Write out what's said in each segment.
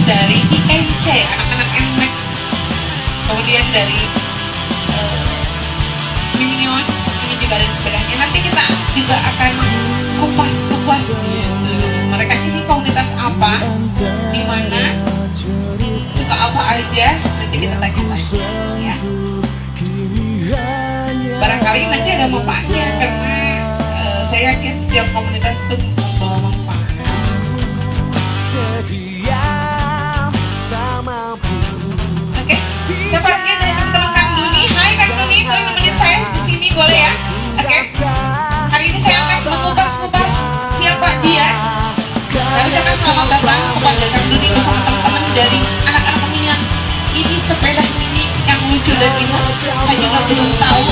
dari INC, anak-anak NMAX, kemudian dari Minion, ini juga ada sepedanya. Nanti kita juga akan kupas-kupas gitu. Mereka ini komunitas apa, di mana, suka apa aja, nanti kita tanya-tanya ya. Barangkali nanti ada manfaatnya karena saya yakin setiap komunitas itu membawa manfaat. Oke, siapa lagi dari teman-teman Kang Duni? Hai Kang Duni, boleh nemenin saya di sini boleh ya? Oke. Hari ini saya akan mengupas-kupas siapa dia. Saya ucapkan selamat datang kepada Kang Duni bersama teman-teman dari anak-anak Minion. Ini sepeda mini yang lucu dan imut. Saya juga belum tahu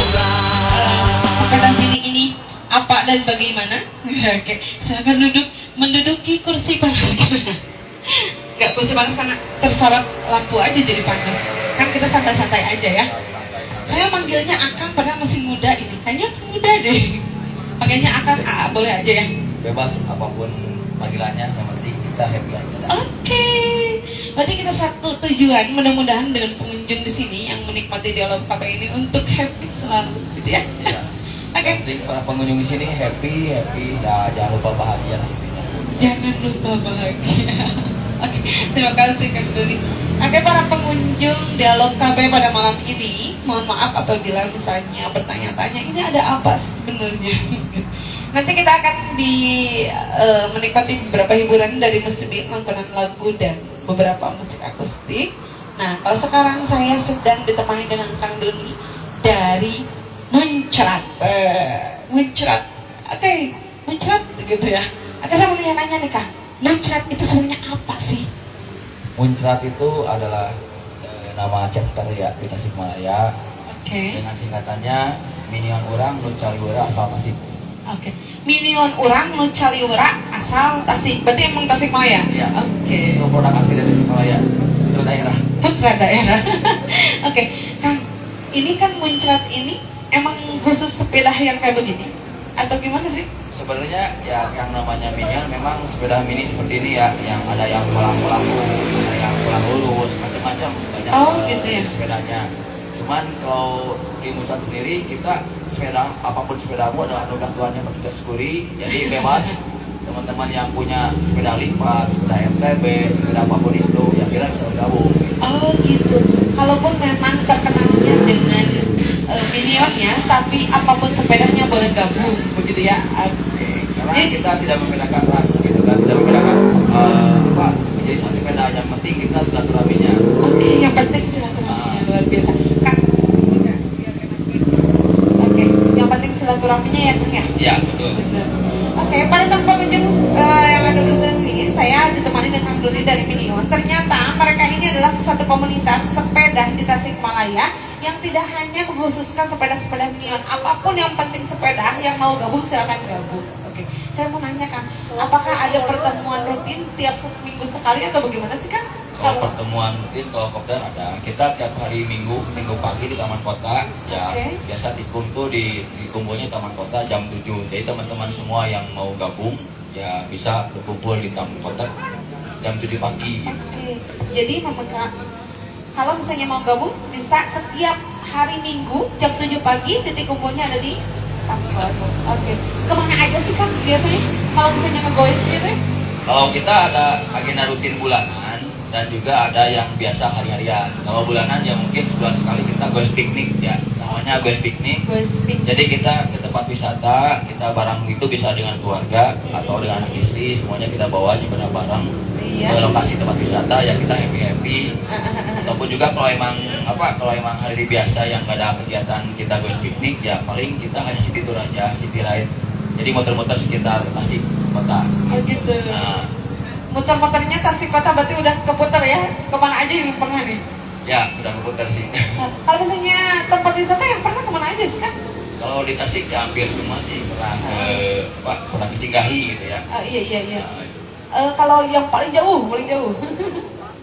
sepeda mini ini apa dan bagaimana. Oke, silakan menduduki kursi panas kita. Nggak kursi panas karena tersorot lampu aja jadi panas. Kan kita santai-santai aja ya. Saya manggilnya Akang padahal masih muda ini. Kayaknya masih muda deh. Makanya Akang boleh aja ya. Bebas apapun panggilannya, yang penting kita happy aja. Oke. Berarti kita satu tujuan, mudah-mudahan dengan pengunjung di sini yang menikmati dialog Papa ini untuk happy selalu, gitu ya. Ya. Oke. Jadi para pengunjung di sini happy, nah, jangan lupa bahagia lah. Jangan lupa bahagia. Oke, terima kasih Kang Doni. Oke, para pengunjung dialog KB pada malam ini, mohon maaf apabila misalnya bertanya-tanya ini ada apa sebenarnya. Nanti kita akan menikmati beberapa hiburan dari musik, lantunan lagu dan beberapa musik akustik. Nah, kalau sekarang saya sedang ditemani dengan Kang Doni dari Muncrat. Muncrat. Oke, Muncrat gitu ya. Oke, saya mau nanya nih Kang. Muncrat itu sebenarnya apa sih? Muncrat itu adalah nama chapter ya di Tasikmalaya. Oke. Dengan singkatannya Minion Urang Nu Caliwara asal Tasik. Oke. Minion Urang Nu Caliwara asal Tasik. Berarti emang Tasikmalaya? Iya. Oke. Itu produk asli dari Tasikmalaya, putra daerah. Putra daerah. Oke, Kang. Ini kan Muncrat ini emang khusus sepeda yang kayak begini? Atau gimana sih? Sebenarnya ya yang namanya Minion memang sepeda mini seperti ini ya, yang ada yang pulang-pulang, ada yang pulang lurus, macam-macam banyak Gitu ya. sepedanya. Cuman kalau di Muncrat sendiri kita sepeda apapun sepedamu adalah roda tuannya kita syukuri, jadi bebas. Teman-teman yang punya sepeda lipat, sepeda MTB, sepeda apapun itu, ya kita bisa bergabung. Gitu. Kalaupun memang terkenalnya dengan Minion ya, tapi apapun sepedanya boleh gabung, begitu ya. Karena kita tidak membedakan ras gitu kan, tidak membedakan jadi sama sepeda, yang penting kita silaturahminya. Oke, yang penting silaturahminya luar biasa. Kang, oke, yang penting silaturahminya ya Kang ya. Iya betul. Benar. Oke, para pengunjung yang ada di sini, saya ditemani dengan Kang Doni dari Minion. Ternyata mereka ini adalah suatu komunitas sepeda di Tasikmalaya yang tidak hanya mengkhususkan sepeda-sepeda Minion, apapun yang penting sepeda, yang mau gabung silakan gabung. Oke, saya mau nanya Kang, apakah ada pertemuan rutin tiap minggu sekali atau bagaimana sih Kang? Kalau pertemuan rutin, kalau kopdar ada. Kita tiap hari minggu pagi di Taman Kota. Ya biasa dikumpulnya Taman Kota jam 7. Jadi teman-teman semua yang mau gabung ya bisa berkumpul di Taman Kota jam 7 pagi. Oke, jadi kalau misalnya mau gabung bisa setiap hari Minggu jam 7 pagi, titik kumpulnya ada di Taman Kota. Oke, kemana aja sih Kang biasanya kalau misalnya ngegoes gitu? Kalau kita ada agenda rutin bulanan dan juga ada yang biasa hari-harian. Kalau bulanan ya mungkin sebulan sekali kita goes piknik ya, namanya goes piknik. Jadi kita ke tempat wisata, kita barang itu bisa dengan keluarga atau dengan anak istri, semuanya kita bawa aja barang ke lokasi tempat wisata ya, kita happy. Ataupun juga kalau emang hari biasa yang nggak ada kegiatan kita goes piknik ya paling kita hanya city tour aja, city ride. Jadi muter-muter sekitar Tasik Kota. Oh gitu. Nah, muter-muternya Tasik Kota berarti udah keputar ya? Kemana aja yang pernah nih? ya udah keputar sih. Nah, kalau misalnya tempat wisata yang pernah kemana aja sih Kang? Kalau di Tasik ya hampir semua sih pernah ke Singgahi gitu ya. Iya. Kalau yang paling jauh?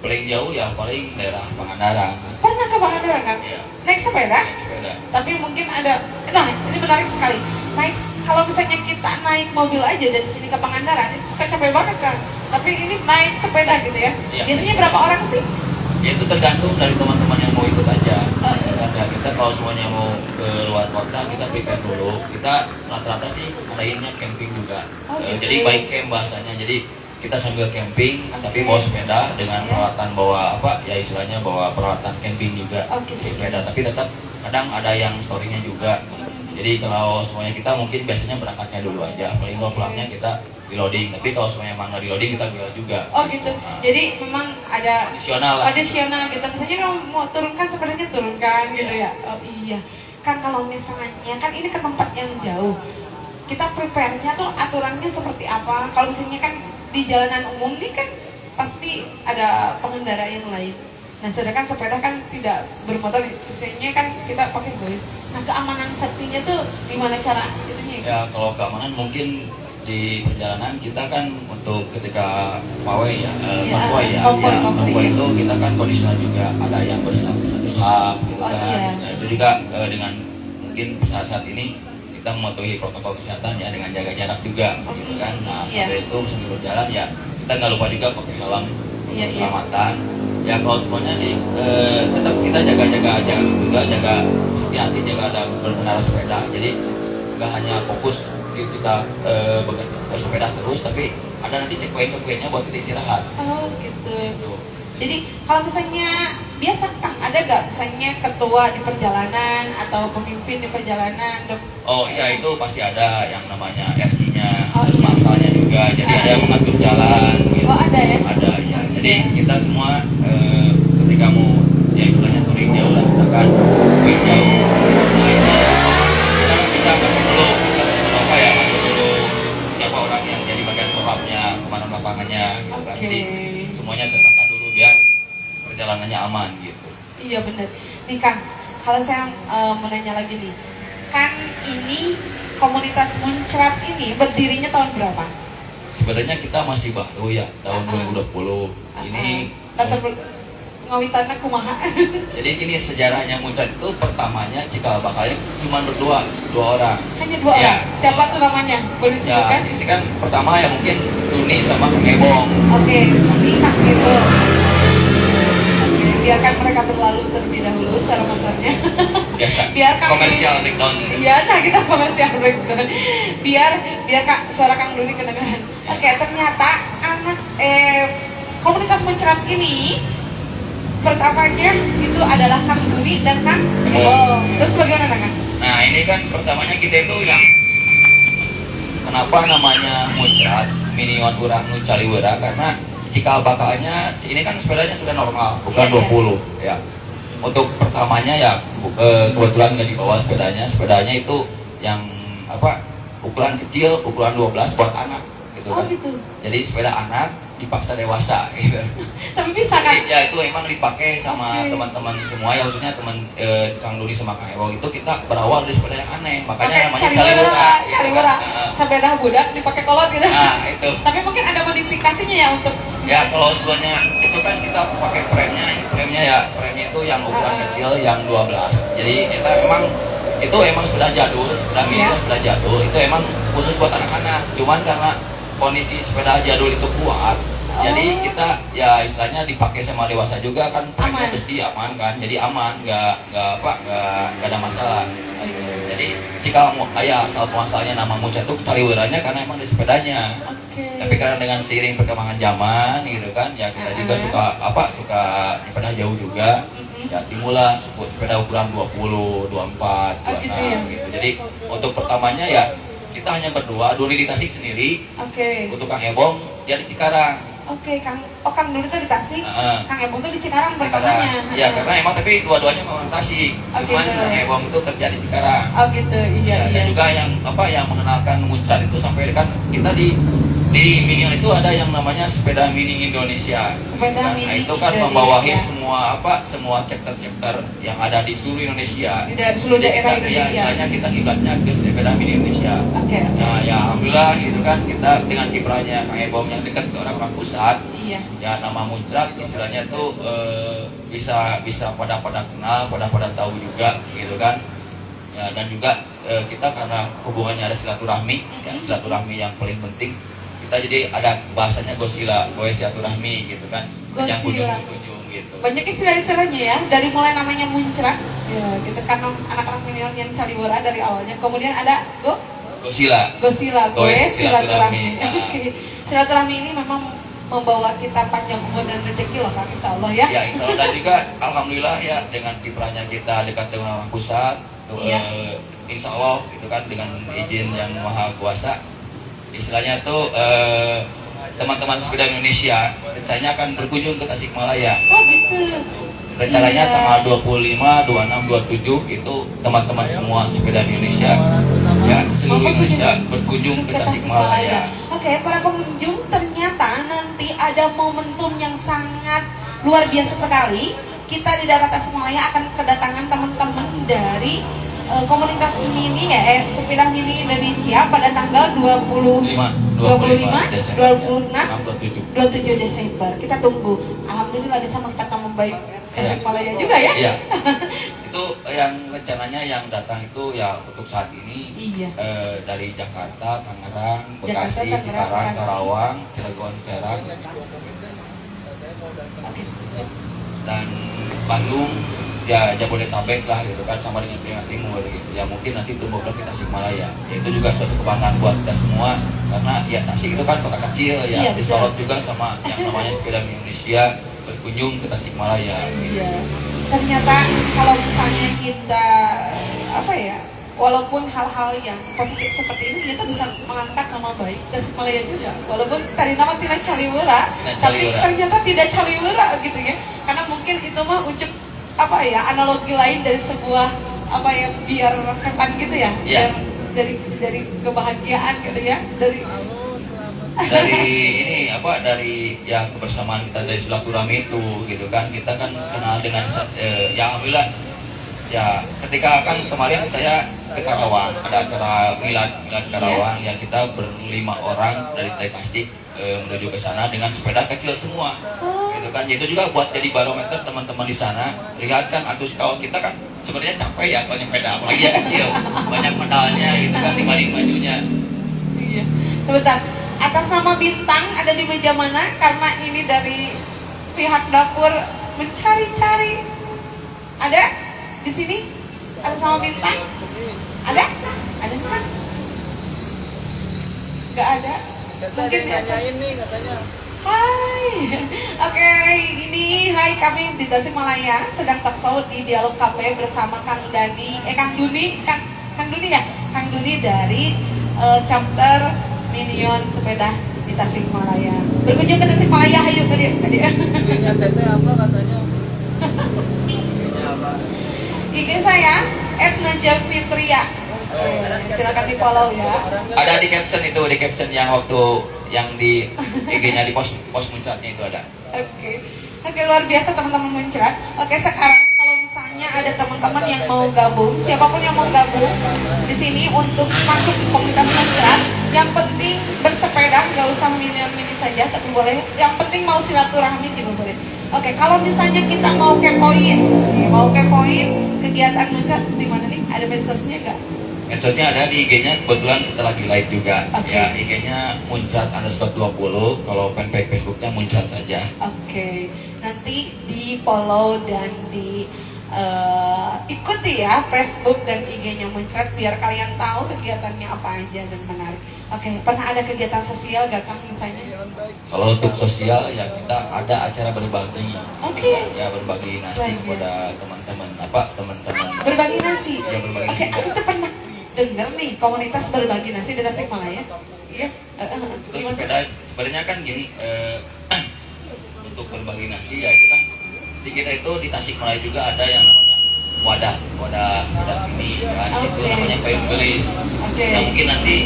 Paling jauh ya paling daerah Pangandaran. Pernah ke Pangandaran kan? Iya. Naik sepeda? Naik sepeda. Tapi mungkin ada, nah ini menarik sekali. Kalau misalnya kita naik mobil aja dari sini ke Pangandaran, itu suka capek banget kan? Tapi ini naik sepeda gitu ya? Iya. Biasanya berapa orang sih? Ya itu tergantung dari teman-teman yang mau ikut aja. Karena kita kalau semuanya mau ke luar kota kita prepare dulu. Kita rata-rata sih ngadainnya camping juga. Jadi bike camp bahasanya. Jadi kita sambil camping tapi bawa sepeda dengan peralatan bawa apa ya istilahnya bawa peralatan camping juga di sepeda. Tapi tetap kadang ada yang storynya juga. Jadi kalau semuanya kita mungkin biasanya berangkatnya dulu aja. Paling kalau pulangnya kita di loading. Tapi kalau semuanya emang nggak di loading kita juga. Oh gitu. Jadi memang ada Kondisional lah. kondisional gitu. Misalnya kalau mau turunkan sepedanya turunkan gitu ya. Oh iya. Kan kalau misalnya kan ini ke tempat yang jauh. Kita prepare-nya tuh aturannya seperti apa? Kalau misalnya kan di jalanan umum ini kan pasti ada pengendara yang lain. Nah sedangkan sepeda kan tidak bermotor, biasanya kan kita pakai goes. Nah keamanan safety-nya tuh gimana cara itunya? Ya kalau keamanan mungkin di perjalanan kita kan untuk ketika pawai ya, konvoy itu kita kan kondisional juga ada yang bersab gitu kan. Nah, itu juga dengan mungkin saat ini kita mematuhi protokol kesehatan ya dengan jaga jarak juga gitu kan. Nah sampai itu sambil berjalan ya kita nggak lupa juga pakai helm untuk keselamatan. Ya kalau semuanya sih tetap kita jaga-jaga aja juga, jaga hati-hati, jaga ada berkendara sepeda. Jadi nggak hanya fokus kita bersepeda terus, tapi ada nanti checkpoint-checkpointnya buat kita istirahat. Oh gitu. Jadi kalau misalnya biasa Kang, ada gak misalnya ketua di perjalanan atau pemimpin di perjalanan? Oh iya itu pasti ada yang namanya RC-nya, masalahnya juga. Jadi ada yang mengatur jalan. Gitu. Oh ada ya? Ada ya. Jadi kita semua ketika mau ya istilahnya touring jauh lah kita kan touring jauh. Nah ini kita kan bisa ngatur dulu, apa ya ngatur dulu siapa orang yang jadi bagian korlapnya, kemana lapangannya gitu kan. Jadi semuanya tertata dulu biar perjalanannya aman gitu. Iya benar. Nih Kang, kalau saya mau nanya lagi nih, kan ini komunitas Muncrat ini berdirinya tahun berapa? Sebenarnya kita masih baru ya tahun 2020. Ini ngawitannya kumaha? jadi ini sejarahnya Muncrat itu pertamanya cikal bakalnya cuma dua orang. Hanya dua orang? Siapa tuh namanya? Boleh disebutkan? Ya, ini kan pertama ya mungkin Duni sama Kang Ebong. Oke, Duni, Kang Ebong. Oke, biarkan mereka berlalu terlebih dahulu suara motornya. Biasa. Biar Kang komersial breakdown. Iya, nah kita komersial breakdown. Biar Kak suara Kang Duni kedengaran. Oke, ternyata anak komunitas Muncrat ini pertamanya itu adalah Kang Duni dan Kang Ebong. Terus bagaimana Kang? Nah ini kan pertamanya kita itu yang kenapa namanya Muncrat Minion Urang Nu Caliwara karena cikal bakalnya ini kan sepedanya sudah normal bukan 20 ya. Untuk pertamanya ya kebetulan nggak dibawa sepedanya itu yang apa ukuran kecil ukuran 12 buat anak gitu kan. Gitu. Jadi sepeda anak dipaksa dewasa gitu. Tapi bisa kan? Ya itu emang dipakai sama teman-teman semua ya khususnya teman Kang Duni sama Kang Ebong itu kita berawal dari sepeda yang aneh makanya namanya Caliwara. Caliwara. Sepeda budak dipakai kolot gitu. Nah itu. Tapi mungkin ada modifikasinya ya untuk ya kalau sebelumnya itu kan kita pakai premnya itu yang ukuran kecil yang 12. Jadi kita itu emang sepeda jadul, sepeda mini sepeda jadul itu emang khusus buat anak-anak. Cuman karena kondisi sepeda jadul itu kuat, jadi kita ya istilahnya dipakai sama dewasa juga kan premnya besi aman kan, jadi aman, nggak ada masalah. Jadi jika asal muasalnya nama Muncrat itu Caliwaranya karena emang di sepedanya. Tapi karena dengan seiring perkembangan zaman gitu kan, ya kita juga suka sepeda jauh juga. Ya timbullah sepeda ukuran 20, 24, 26 gitu. Jadi untuk pertamanya ya kita hanya berdua, Duni di Tasik sendiri. Untuk Kang Ebong dia di Cikarang. Kang Duni tuh di Tasik, Kang Ebong tuh di Cikarang pertamanya. Ya karena emang tapi dua-duanya memang Tasik. Cuman Kang Ebong itu kerja di Cikarang. Iya. Dan juga yang mengenalkan Muncrat itu sampai kan kita di Minion itu ada yang namanya sepeda mini Indonesia. Sepeda mini nah, itu kan membawahi semua chapter yang ada di seluruh Indonesia. Di seluruh daerah Indonesia. Ya, istilahnya kita kiblatnya ke sepeda mini Indonesia. Nah, ya alhamdulillah gitu kan kita dengan kiprahnya Kang Ebong yang dekat ke orang-orang pusat. Ya nama Muncrat istilahnya tuh bisa pada kenal, pada tahu juga gitu kan. Ya dan juga kita karena hubungannya ada silaturahmi, ya silaturahmi yang paling penting. kita jadi ada bahasanya gosila, goes silaturahmi gitu kan, yang Gosila. kunjung gitu. Banyak istilah-istilahnya ya, dari mulai namanya muncrat, ya gitu kan anak-anak milenial yang Caliwara dari awalnya. Kemudian ada Gosila, Gosila, goes goes silaturahmi. silaturahmi. Oke. Silaturahmi ini memang membawa kita panjang umur dan rezeki loh Kang, insya Allah ya. Ya insya Allah, dan juga alhamdulillah ya dengan kiprahnya kita dekat dengan orang pusat, Iya. insya Allah itu kan dengan izin yang maha kuasa, istilahnya tuh teman-teman sepeda Indonesia rencananya akan berkunjung ke Tasikmalaya. Oh gitu. Rencananya Iya. tanggal 25, 26, 27 itu teman-teman semua sepeda Indonesia ya seluruh Indonesia berkunjung ke Tasikmalaya. Oke, para pengunjung, ternyata nanti ada momentum yang sangat luar biasa sekali. Kita di daerah Tasikmalaya akan kedatangan teman-teman dari komunitas mini ya, sepeda mini Indonesia pada tanggal 25, Desember, 26, 27. 27 Desember. Kita tunggu. Alhamdulillah bisa mengangkat nama baik Tasikmalaya juga ya. Iya. Itu yang rencananya yang datang itu ya untuk saat ini Iya. dari Jakarta, Tangerang, Jakarta, Bekasi, Tangerang, Cikarang, Bekasi. Karawang, Cilegon, Serang, Oke. dan Bandung, ya Jabodetabek lah gitu kan, sama dengan Jawa Timur gitu. Ya mungkin nanti bermodal ke Tasikmalaya. Ya, itu juga suatu kebanggaan buat kita semua karena ya Tasik itu kan kota kecil ya, Iya, disorot juga sama yang namanya sepeda Indonesia berkunjung ke Tasikmalaya. Iya. Ternyata kalau misalnya kita apa ya, walaupun hal-hal yang positif seperti ini kita bisa mengangkat nama baik Tasikmalaya juga. Walaupun tadi nama tidak Caliwara, tapi Caliwara. ternyata tidak Caliwara gitu ya. Karena mungkin itu mah ujuk apa ya, analogi lain dari sebuah apa ya, biar hebat gitu ya. Iya. Biar dari kebahagiaan gitu ya, dari ini apa, dari ya kebersamaan kita dari silaturahmi itu gitu kan, kita kan kenal dengan ya alhamdulillah ya, ketika kan kemarin saya ke Karawang ada acara milad Karawang ya, kita berlima orang dari Tasik menuju ke sana dengan sepeda kecil semua gitu kan. Itu juga buat jadi barometer teman-teman di sana, lihat kan antus kawan kita kan sebenarnya capek ya kalau sepeda, apalagi yang kecil banyak pedalnya gitu kan dibanding majunya. Iya. Sebentar, atas nama Bintang ada di meja mana? Karena ini dari pihak dapur mencari-cari. Ada di sini? Atas nama Bintang? Ada? Ada kan? Gak ada. Mungkin ya. Nanyain nih katanya. Hai. Oke, ini hai, kami di Tasikmalaya sedang talkshow di Dialog Cafe bersama Kang Duni ya? Kang Duni dari chapter Minion Sepeda di Tasikmalaya. Berkunjung ke Tasikmalaya, ayo ke dia. Ininya teteh apa katanya? Ininya apa? IG saya @najafitria. Silakan di follow ya. Ada di caption itu, di caption yang waktu yang di IG-nya di post muncratnya itu ada. Oke, luar biasa teman-teman muncrat. Oke, sekarang kalau misalnya ada teman-teman yang mau gabung, siapapun yang mau gabung di sini untuk masuk di komunitas muncrat, yang penting bersepeda, nggak usah mini saja, tapi boleh. Yang penting mau silaturahmi juga boleh. Oke, kalau misalnya kita mau kepoin kegiatan muncrat di mana nih? Ada medsosnya nggak? Medsosnya ada di IG-nya, kebetulan kita lagi live juga. Oke. Ya, IG-nya muncrat_20, kalau fanpage Facebooknya muncrat saja. Oke, nanti di follow dan di ikuti ya Facebook dan IG-nya Muncrat biar kalian tahu kegiatannya apa aja dan menarik. Oke, pernah ada kegiatan sosial gak Kang misalnya? Kalau untuk sosial ya kita ada acara berbagi. Oke. Ya berbagi nasi Baik, kepada teman-teman teman-teman. Berbagi nasi. Ya, berbagi Oke, nasi. aku tuh pernah dengar nih komunitas berbagi nasi di Tasikmalaya. Iya. Terus Gimana? sebenarnya kan gini, untuk berbagi nasi ya itu kan di kita itu di Tasikmalaya juga ada yang namanya wadah sepeda ini kan, itu Oke. namanya Payung Gelis. Oke. Nah mungkin nanti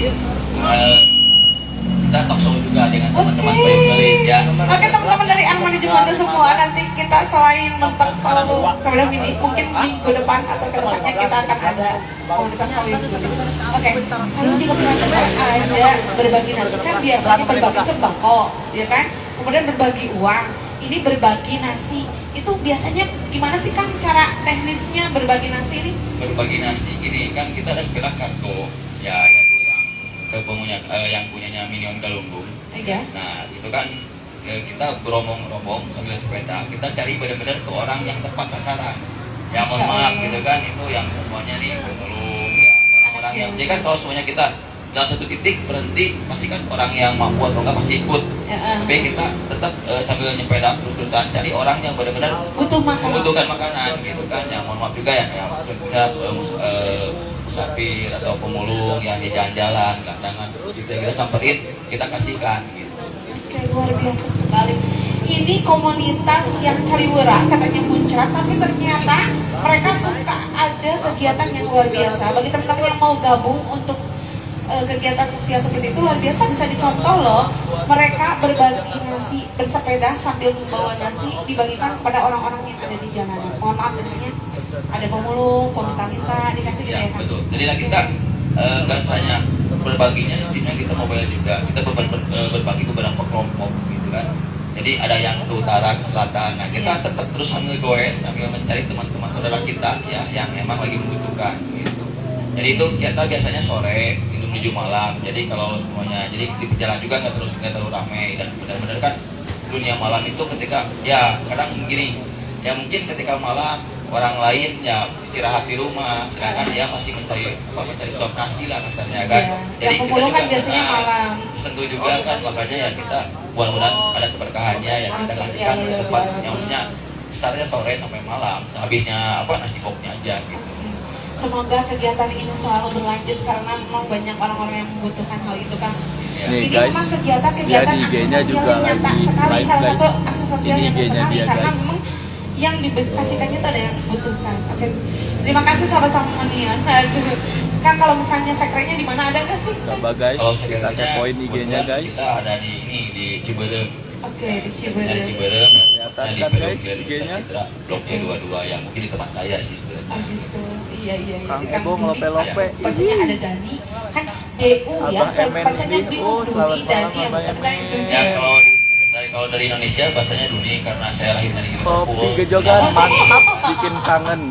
kita talk show juga dengan teman-teman Oke. Payung Gelis ya. Oke, teman-teman dari Arman Jemanda semua, nanti kita selain talkshow kepada ini, mungkin minggu depan atau kedepannya kita akan ada komunitas Payung Gelis. Oke, selalu juga teman-teman ada berbagi nasi, kan biasanya berbagi sembako, ya kan? Kemudian berbagi uang, ini berbagi nasi. Itu biasanya gimana sih Kang cara teknisnya berbagi nasi ini? Berbagi nasi gini kan, kita ada sepeda kargo ya, yaitu yang yang punyanya Minion Galunggung. Iya. Nah itu kan kita berombong-rombong sambil sepeda, kita cari benar-benar ke orang yang tepat sasaran. Ya mohon maaf gitu kan, itu yang semuanya nih pemulung ya, orang-orang yang jadi kan kalau semuanya kita dalam satu titik berhenti, pasti kan orang yang mampu atau enggak pasti ikut. Tapi kita tetap sambil nyepeda terus-terusan cari orang yang benar-benar membutuhkan makanan gitu kan. Yang mohon maaf juga ya, maksudnya musafir atau pemulung yang di jalan-jalan, kandangan, kita samperin, kita kasihkan gitu. Oke, luar biasa sekali. Ini komunitas yang cariwara katanya muncrat, tapi ternyata mereka suka ada kegiatan yang luar biasa. Bagi teman-teman yang mau gabung untuk kegiatan sosial seperti itu luar biasa, bisa dicontoh loh. Mereka berbagi nasi, bersepeda sambil membawa nasi dibagikan kepada orang-orang yang ada di jalanan. Mohon maaf, biasanya ada pemulung, peminta-minta, dikasih gitu ya kan? Betul. Jadi lah kita nggak hanya berbaginya, sistemnya kita mobile juga. Kita berbagi beberapa kelompok gitu kan. Jadi ada yang ke utara, ke selatan. Nah kita tetap terus sambil goes, sambil mencari teman-teman saudara kita ya yang emang lagi membutuhkan gitu. Jadi itu kita biasanya sore, itu menuju malam. Jadi kalau semuanya, jadi di jalan juga nggak terlalu ramai, dan benar-benar kan dunia malam itu ketika ya kadang gini, ya mungkin ketika malam orang lain ya istirahat di rumah, sedangkan dia masih mencari suap nasi lah kasarnya kan. Jadi yang pemulung kan biasanya malam. Sentuh juga kan, makanya ya kita mudah-mudahan ada keberkahannya yang kita kasihkan ke tempat yang maksudnya besarnya sore sampai malam, habisnya nasi kopnya aja gitu. Semoga kegiatan ini selalu berlanjut karena memang banyak orang-orang yang membutuhkan hal itu kan. Nih Ini guys, memang kegiatan dia di IG-nya aksi juga sosial yang nyata lagi sekali, live salah guys. satu aksi sosial Ini yang nyata IG-nya sekali dia karena guys. memang yang dikasihkannya itu ada yang membutuhkan. Oke, terima kasih sahabat-sahabat Manian. Aduh, kan kalau misalnya sekrenya di mana ada nggak sih? Coba guys, Kalau kita kepoin IG-nya guys. Kita ada di Ciberem. Oke, di Dari Ciberem. Ciberem. Kelihatan di kan, Ciberem, guys, IG-nya? Blok C22 ya, mungkin di tempat saya sih sebenarnya. Oh gitu, iya. Kang Di Ebo Duni. ngelope-lope. Bacanya ada Dani, kan DU ya, Abang saya MNB, bacanya bingung, selamat Duni, Dani, malam, yang Abang benar MNB. Duni. Ya kalau dari Indonesia bahasanya Duni karena saya lahir dari Kopi Liverpool. gejogan mantap, bikin kangen.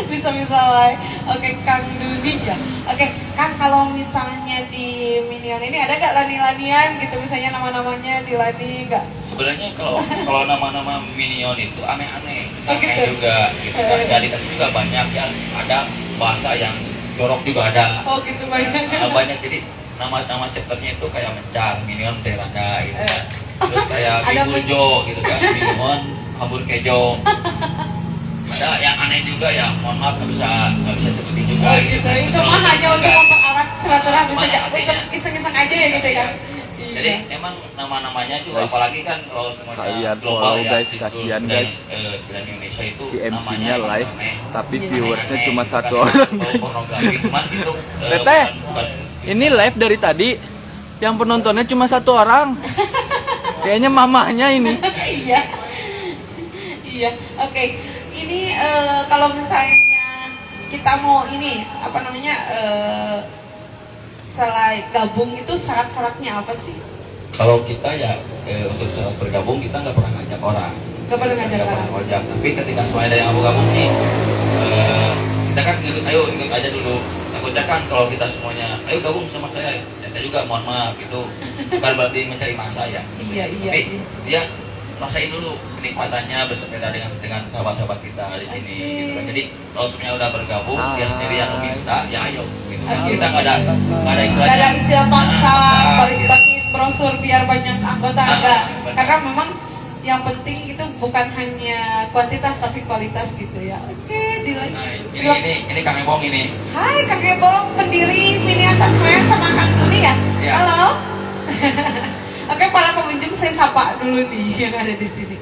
Bisa lah. Oke, Kang Duni ya. Oke, Kang, kalau misalnya di Minion ini ada gak lani-lanian gitu, misalnya nama-namanya di lani nggak? Sebenarnya kalau nama-nama Minion itu aneh-aneh, Oh, aneh gitu? juga gitu kan. Realitas juga banyak yang ada bahasa yang jorok juga ada. Oh gitu, banyak. Banyak, jadi nama chapternya itu kayak mencar, Minion Ceranda gitu kan. Terus kayak Ada Bingurjo gitu kan, Minion Hambur Kejo. Ada yang aneh juga ya, mohon maaf nggak bisa sebutin juga Oh gitu gitu, kan. itu mah hanya untuk mempererat silaturahmi Mana saja, artinya? untuk iseng-iseng aja ya gitu ya. Jadi Iya. emang nama-namanya juga, Guys, apalagi kan kalau semuanya kalian global follow, ya, guys, di kasihan, seluruh guys. sebenarnya Indonesia itu Si MC-nya namanya live, aneh. tapi Iya. viewersnya Aneh, cuma gitu satu kan. orang Kalau guys. pornografi, cuman itu Teteh, bukan ini live dari tadi, yang penontonnya cuma satu orang. Kayaknya mamahnya ini. Iya. Iya. Oke. Ini kalau misalnya kita mau ini apa namanya selain gabung itu syarat-syaratnya apa sih? kalau kita ya untuk syarat bergabung kita nggak pernah ngajak orang. Gak pernah ngajak Nggak orang. pernah ngajak. Tapi ketika semuanya ada yang mau gabung nih, kita kan ikut aja dulu. Takutnya kan kalau kita semuanya, ayo gabung sama saya, kita juga mohon maaf itu bukan berarti mencari masa ya. Iya. Tapi dia rasain dulu kenikmatannya bersepeda dengan sahabat-sahabat kita di sini gitu kan. Jadi kalau semuanya udah bergabung, dia sendiri yang meminta, ya ayo gitu kan. Kita nggak ada istilahnya. Gak ada istilah paksa, Nah, bagi brosur biar banyak anggota enggak. benar. Karena memang yang penting itu bukan hanya kuantitas tapi kualitas gitu ya. Oke, Nah, ini Kang Ebong ini. Hai Kang Ebong, pendiri Mini Atas Mayan sama Kang Duni ya? Iya. Halo. Oke, para pengunjung saya sapa dulu nih yang ada di sini.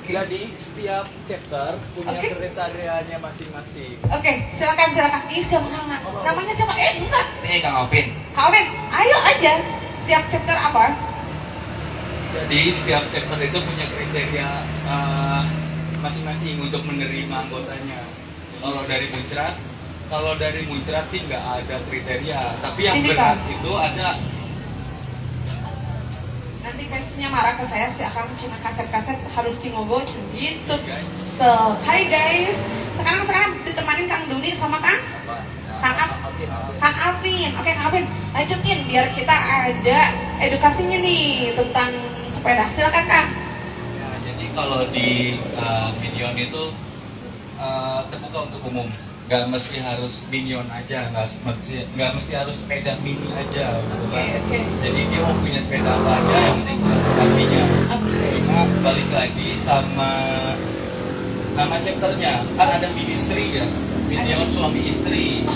Jadi setiap chapter punya Oke. kriterianya masing-masing. Oke, silakan. Ini siapa Kang? Namanya siapa? Enggak. Ini Kang Alvin. Kak Owen, ayo aja. Siap chapter apa? Jadi setiap chapter itu punya kriteria masing-masing untuk menerima anggotanya. Kalau dari muncrat sih nggak ada kriteria, tapi yang Ini, berat Kang. itu ada. Nanti fansnya marah ke saya, si akan cina kaset-kaset harus kingogo gitu. So, hai guys. Sekarang ditemani Kang Duni sama Kang Alvin. Amin. Oke Kak Amin, lanjutin biar kita ada edukasinya nih tentang sepeda. Silakan Kak. Ya, jadi kalau di Minion itu terbuka untuk umum. Nggak mesti harus Minion aja, nggak mesti harus sepeda mini aja, gitu kan. Oke. Jadi dia mau punya sepeda apa aja, yang penting silaturahminya. Cuma balik lagi sama nama chapternya, kan ada ministry ya, Minion suami istri.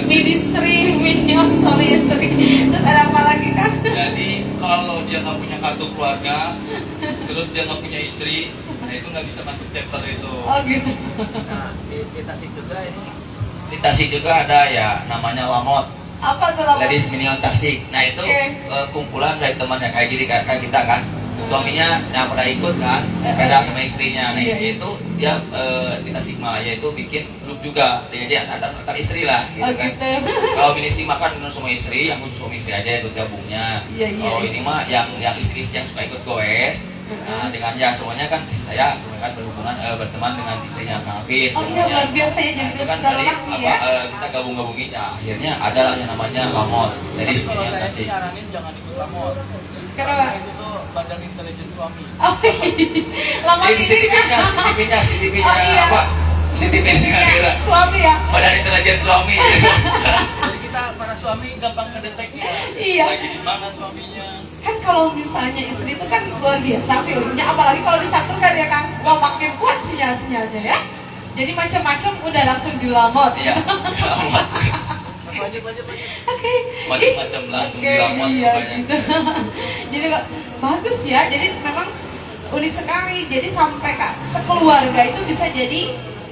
Ministry Minion suami istri. Terus ada apa lagi Kak? Jadi kalau dia nggak punya kartu keluarga, terus dia nggak punya istri, nah itu nggak bisa masuk chapter itu. Oh gitu. Nah, di Tasik juga ini. Di Tasik juga ada ya namanya Lamot, Apa tuh nama? Ladies Minion Tasik. Nah itu Oke. kumpulan dari teman yang kayak gini kayak kita kan. Suaminya yang pernah ikut kan, beda sama istrinya. Nah Iya. istri itu dia di Tasikmalaya itu bikin grup juga, jadi antar istri lah gitu Oh kan. gitu. Kalau ministry makan semua istri, yang khusus suami istri aja ikut gabungnya. Iya, iya, Kalau iya. ini mah yang istri yang suka ikut goes, nah, dengan ya semuanya kan saya semua kan berhubungan berteman dengan istrinya Kang Afid. Oh iya, luar biasa ya, jadi Nah, itu kan saudara tadi laki apa ya. kita gabung-gabungin, ya akhirnya adalah yang namanya Lamot. Jadi Kalau semuanya saya sih kasih. nyaranin jangan ikut lamor. Kenapa? Itu tuh badan intelijen suami. Oh iya. Lama Ini ini CCTV-nya, CCTV-nya Oh, iya. apa? CCTV-nya adalah suami ya. badan intelijen suami. Jadi kita para suami gampang ngedeteknya. Iya. Lagi di mana suaminya? Kan kalau misalnya istri itu kan luar biasa feelingnya, apalagi kalau disatukan ya Kang, wah makin kuat sinyal-sinyalnya ya. Jadi macam-macam udah langsung dilamot. Iya. Lamot. Lanjut. Oke. Macam-macam langsung Oke, dilamot iya, pokoknya. gitu. Jadi kok bagus ya. Jadi memang unik sekali. Jadi sampai Kak sekeluarga itu bisa jadi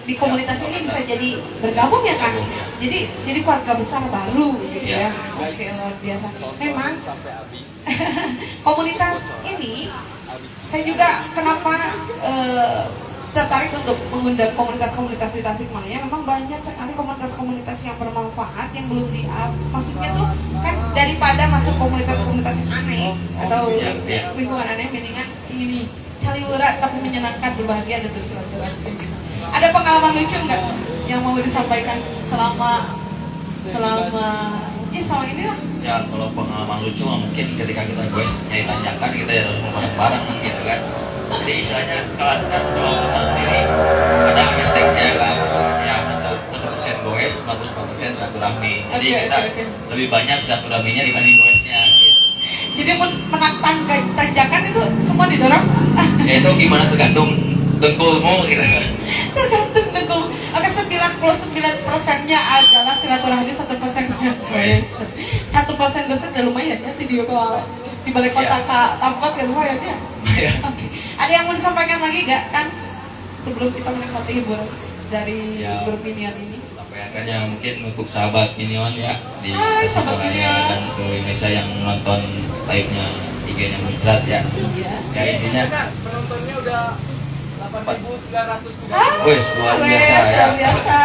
di komunitas ini bisa jadi bergabung ya Kang. Bergabung, ya. Jadi keluarga besar baru gitu Iya. ya. Oke, luar biasa. Memang Sampai habis. komunitas ini saya juga kenapa tertarik untuk mengundang komunitas-komunitas di Tasikmalaya. Memang banyak sekali komunitas-komunitas yang bermanfaat yang belum maksudnya tuh kan daripada masuk komunitas-komunitas yang aneh atau Iya, iya. lingkungan aneh, mendingan ini caliwara tapi menyenangkan, berbahagia dan bersilaturahmi. Ada pengalaman lucu nggak yang mau disampaikan selama ini lah? Ya kalau pengalaman lucu mungkin ketika kita goes nyari tanjakan kita ya harus bareng-bareng gitu kan. Jadi istilahnya kalau kan komunitas sendiri ada hashtagnya kan, ya 1% goes 94% silaturahmi. Jadi Oke, kita oke. lebih banyak silaturahminya dibanding goesnya gitu. Jadi menang tanjakan itu semua didorong. Ya itu gimana tergantung dengkulmu gitu. Tergantung dengkul. Oke, 99%-nya adalah silaturahmi, 1% goes. 1% goes udah lumayan ya, video call di balik kota Iya. Kak Tampak ya lumayan ya. Ya. Oke. Ada yang mau disampaikan lagi gak kan sebelum kita menikmati hiburan dari Ya. grup Minion ini? Sampaikan ya mungkin untuk sahabat Minion ya di Hai, sahabat Tasikmalaya Minion. dan seluruh Indonesia yang menonton live-nya IG-nya Muncrat ya. Iya. Ya intinya Penontonnya udah 8.900 Ah, wes luar biasa ya. luar biasa.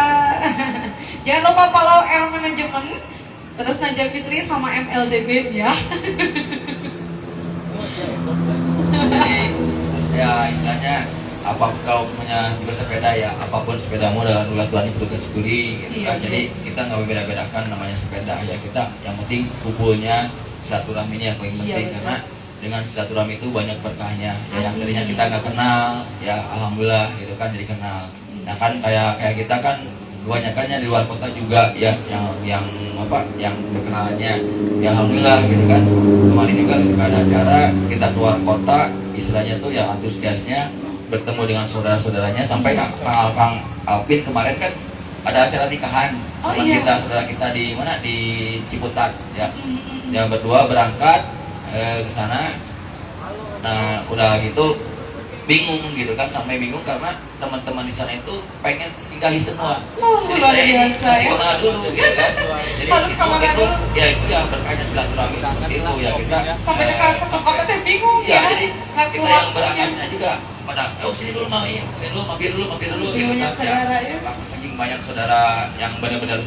Jangan lupa follow Air Management, terus Najwa Fitri sama MLDB ya. Jadi ya istilahnya apa kalau punya bersepeda ya apapun sepedamu dalam dua Tuhan itu bersyukuri gitu Iya, kan. iya. Jadi kita nggak beda-bedakan namanya sepeda ya, kita yang penting kumpulnya silaturahminya yang paling Iya, penting, betul. karena dengan silaturahmi itu banyak berkahnya ya, yang Amin. tadinya kita nggak kenal ya alhamdulillah gitu kan jadi kenal. Nah kan kayak kita kan kebanyakannya di luar kota juga ya yang berkenalannya ya alhamdulillah gitu kan. Kemarin juga ketika ada acara kita keluar kota istilahnya tuh ya antusiasnya bertemu dengan saudara-saudaranya sampai Kang Alvin kemarin kan ada acara nikahan Oh, teman iya. kita, saudara kita di mana di Ciputat ya. Yang berdua berangkat ke sana. Nah, udah gitu bingung gitu kan, sampai bingung karena teman-teman di sana itu pengen singgahi semua. Oh, Jadi luar saya ini biasa mesti ya. kemana dulu gitu kan. Jadi Harus kemana itu dulu? ya itu yang berkahnya silaturahmi seperti itu ya kita. Sampai dekat satu kota teh bingung Ya, ya. jadi Nggak kita keluar yang punya. berangkatnya juga pada sini dulu main, sini dulu mampir dulu Iya, gitu banyak kan. saudara ya. Saking banyak saudara yang benar-benar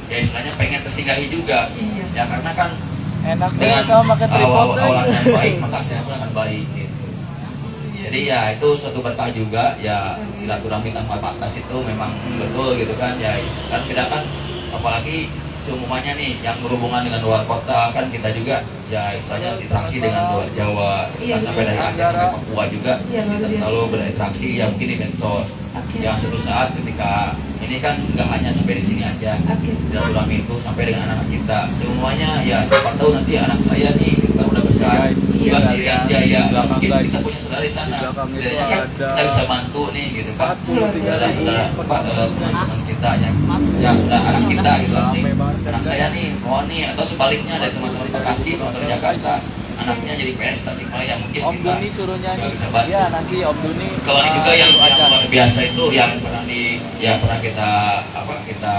ya istilahnya pengen tersinggahi juga. Iya. Ya karena kan Enak dengan deh kalau pakai tripod awal yang deh. baik maka hasilnya pun akan baik gitu. Jadi ya itu suatu berkah juga ya, silaturahmi tanpa batas itu memang betul gitu kan ya. Kan kita kan apalagi semuanya nih yang berhubungan dengan luar kota kan kita juga ya istilahnya interaksi dengan luar Jawa Iya, kan, sampai dari Aceh sampai Papua juga Iya, luar kita biasa. selalu berinteraksi ya mungkin di medsos. Oke. Yang suatu saat ketika ini kan nggak hanya sampai di sini aja, Oke. silaturahmi itu sampai dengan anak-anak kita semuanya ya siapa tahu nanti anak saya nih gitu kan udah besar Guys, juga iya, sendirian iya. dia ya Di belakang, mungkin guys. kita punya saudara di sana Di belakang itu setidaknya kan ada kita bisa bantu nih gitu kan 43 saudara teman-teman kita yang sudah anak kita gitu nanti Ramai banget, anak saya nih mau nih atau sebaliknya dari teman-teman di Bekasi teman-teman di Jakarta anaknya jadi PS Tasikmalaya mungkin Om kita Duni suruh nggak nyanyi. bisa bantu. Iya, nanti Om Duni. Kalau ini juga yang acara. luar biasa itu yang pernah kita kita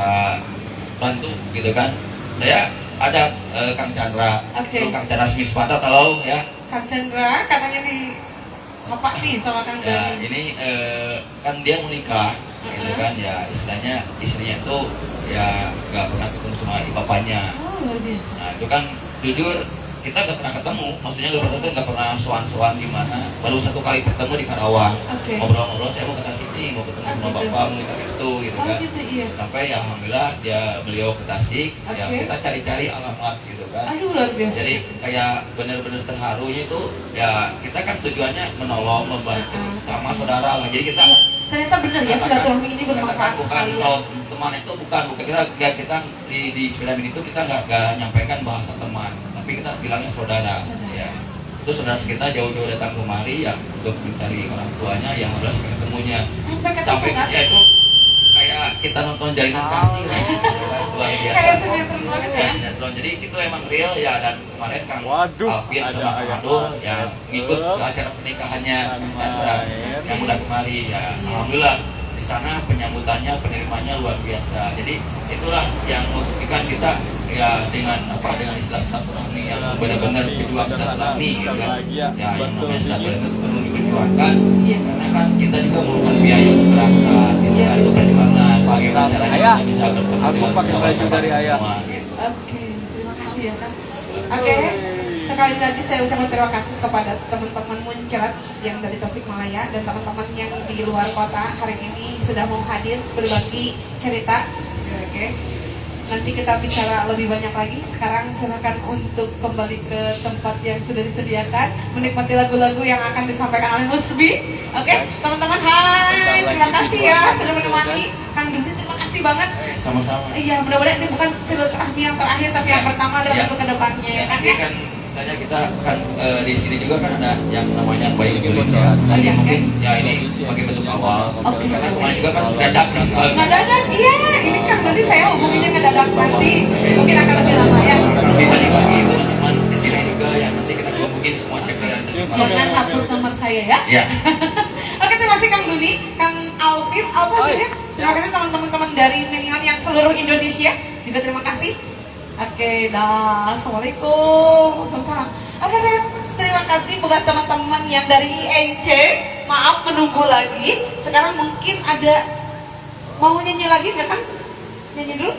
bantu gitu kan. Saya ada Kang Chandra, Oke. itu Kang Chandra Smith Mata tahu ya. Kang Chandra katanya di Bapak nih sama Kang Ya Dani. ini kan dia mau nikah gitu kan ya istilahnya istrinya itu ya nggak pernah ketemu sama bapaknya. Oh, luar biasa. Nah itu kan jujur kita nggak pernah ketemu, maksudnya nggak pernah soan-soan di mana. Baru satu kali ketemu di Karawang, Oke. ngobrol-ngobrol saya mau ke Tasik nih, mau ketemu sama gitu. bapak, mau minta restu gitu Oh, kan. gitu, iya. Sampai ya alhamdulillah beliau ke Tasik, ya Oke. kita cari-cari alamat gitu kan. Aduh, luar biasa. Jadi kayak bener-bener terharunya itu ya kita kan tujuannya menolong, membantu sama saudara lah. Jadi kita Ternyata benar ya silaturahmi ini bermanfaat katakan bukan sekali. kalau teman itu bukan kita di sepeda ini itu kita nggak nyampaikan bahasa teman, tapi kita bilangnya saudara. Saudara. Ya. Itu saudara kita jauh-jauh datang kemari ya untuk mencari orang tuanya yang harus ketemunya. Sampai ketemu Sampai kan? ya itu kayak kita nonton jalinan kasih lah gitu kan, luar biasa. Kayak sinetron banget Ya, ya. sinetron. Jadi itu emang real ya dan kemarin Kang Waduh, Alvin ada sama ayam Kang Adul masak. yang ngikut ke acara pernikahannya Kang Chandra Lumayan. yang udah kemari ya alhamdulillah di sana penyambutannya penerimanya luar biasa. Jadi itulah yang membuktikan kita ya dengan dengan istilah silaturahmi yang benar-benar berjuang silaturahmi gitu kan. Ya yang namanya silaturahmi itu perlu diperjuangkan Iya. karena kan kita juga memerlukan biaya untuk berangkat gitu Iya. kan. Itu perjuangan bagaimana caranya Ayah, kita bisa bertemu aku dengan pakai baju sahabat-sahabat dari Ayah. semua, gitu. Oke, terima kasih ya Kang. Oke, sekali lagi saya ucapkan terima kasih kepada teman-teman Muncrat yang dari Tasikmalaya dan teman-teman yang di luar kota hari ini sudah mau hadir berbagi cerita. Oke, nanti kita bicara lebih banyak lagi. Sekarang silakan untuk kembali ke tempat yang sudah disediakan, menikmati lagu-lagu yang akan disampaikan oleh Musbi. Oke, teman-teman, hai, terima kasih ya sudah menemani. Kang Dudi, terima kasih banget. Sama-sama. Iya, mudah-mudahan ini bukan silaturahmi yang terakhir, tapi yang pertama adalah Ya. untuk kedepannya, Ya, ya kan nanti ya? kan misalnya kita kan di sini juga kan ada yang namanya Bayu Julis ya. Oh, Nanti iya, mungkin ya ini sebagai bentuk awal. Oke. Karena kemarin juga kan dadak nih sebagai Ngedadak, iya, ini kan tadi saya hubunginya ngedadak nanti, mungkin akan lebih lama ya. nanti banyak lagi teman-teman di sini juga yang nanti kita hubungin semua cek dari Jangan hapus nomor saya ya. Ya. Oke, terima kasih Kang Duni, Kang Alvin, apa sih ya? Terima kasih teman-teman dari Minion yang seluruh Indonesia. Juga terima kasih. Oke, dah. Assalamualaikum. Waalaikumsalam. Oke, terima kasih buat teman-teman yang dari INC. Maaf menunggu lagi. Sekarang mungkin ada mau nyanyi lagi nggak kan? Nyanyi dulu?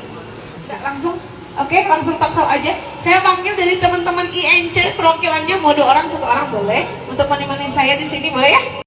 Nggak langsung? Oke, langsung taksal aja. Saya panggil dari teman-teman INC perwakilannya mau 2 orang 1 orang boleh untuk menemani saya di sini boleh ya?